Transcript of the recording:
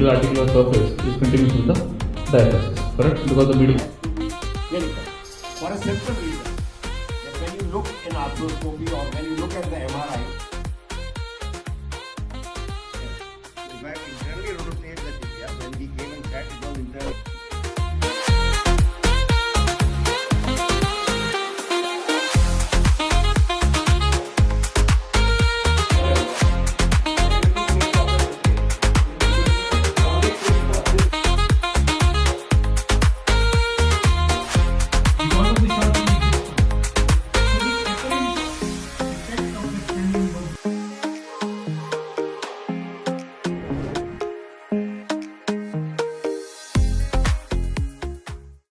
middle articular surface is continuous with the diaphysis. Correct? Because the middle. Very correct. For a simple reason that when you look in arthroscopy or when you look at the MRI,